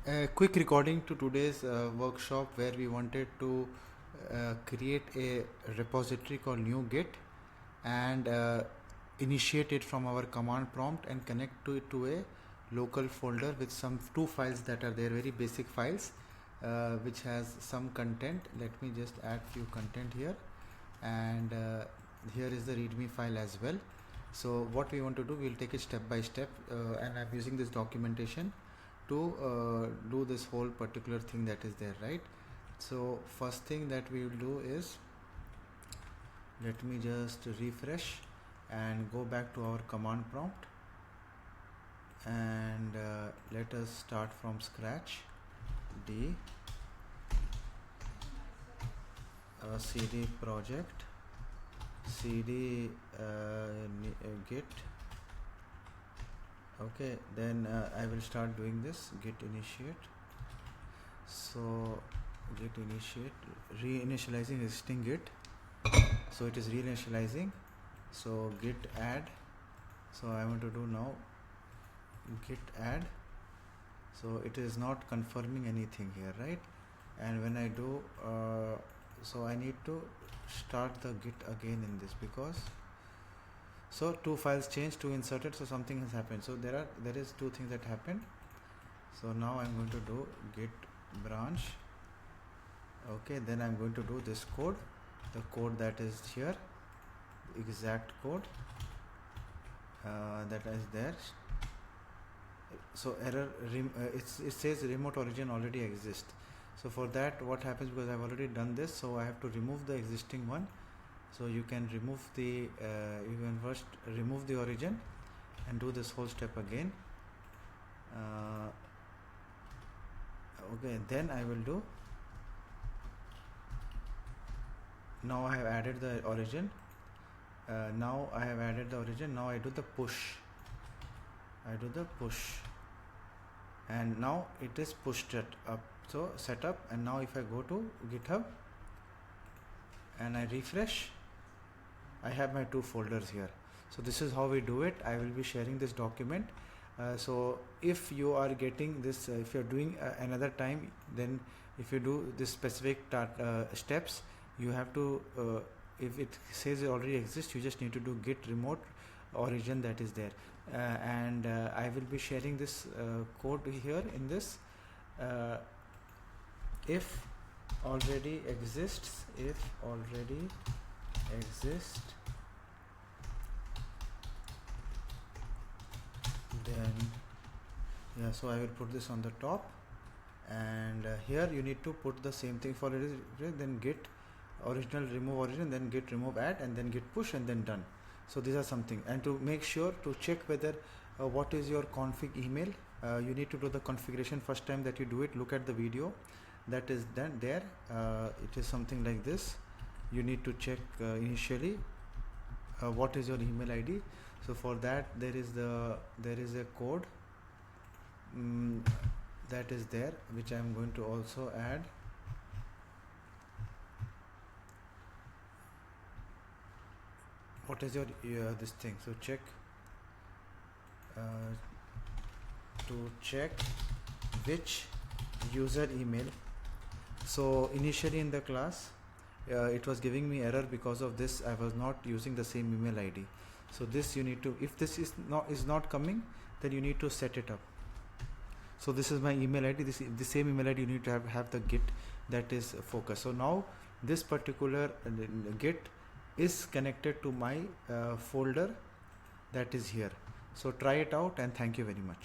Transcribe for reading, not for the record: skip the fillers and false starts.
A quick recording to today's workshop where we wanted to create a repository called new git and initiate it from our command prompt and connect to it to a local folder with some two files that are there, very basic files which has some content. Let me just add few content here, and here is the readme file as well. So what we want to do, we'll take it step by step, and I'm using this documentation to do this whole particular thing that is there, right? So first thing that we will do is, let me just refresh and go back to our command prompt, and let us start from scratch. D cd project, cd git. Okay, then I will start doing this git initiate. So git initiate, reinitializing existing git, so it is reinitializing. So git add, so I want to do now git add. So it is not confirming anything here, right? And when I do so I need to start the git again in this, because so two files changed, two inserted, so something has happened. So there is two things that happened. So now I'm going to do git branch. Okay, then I'm going to do this code, the code that is here, exact code that is there. So error, it says remote origin already exists. So for that, what happens, because I've already done this, so I have to remove the existing one. So you can remove the you can first remove the origin and do this whole step again. Okay, then I will do, now I have added the origin. Now I have added the origin. Now I do the push. I do the push, and now it is pushed it up. So setup, and now if I go to GitHub and I refresh, I have my two folders here. So this is how we do it. I will be sharing this document. So if you are getting this, if you're doing another time, then if you do this specific steps, you have to, if it says it already exists, you just need to do git remote origin that is there. And I will be sharing this code here in this. If already exists, if already exists, then yeah, so I will put this on the top, and here you need to put the same thing for it, then git original remove origin, then git remove add, and then git push, and then done. So these are something, and to make sure to check whether what is your config email, you need to do the configuration first time that you do it. Look at the video that is done there. It is something like this. You need to check initially what is your email ID. So for that there is a code that is there, which I am going to also add. What is your this thing? So check to check which user email. So initially in the class it was giving me error because of this. I was not using the same email ID. So this you need to, if this is not coming, then you need to set it up. So this is my email ID. The same email ID you need to have the git that is focused. So now this particular git is connected to my folder that is here. So try it out, and thank you very much.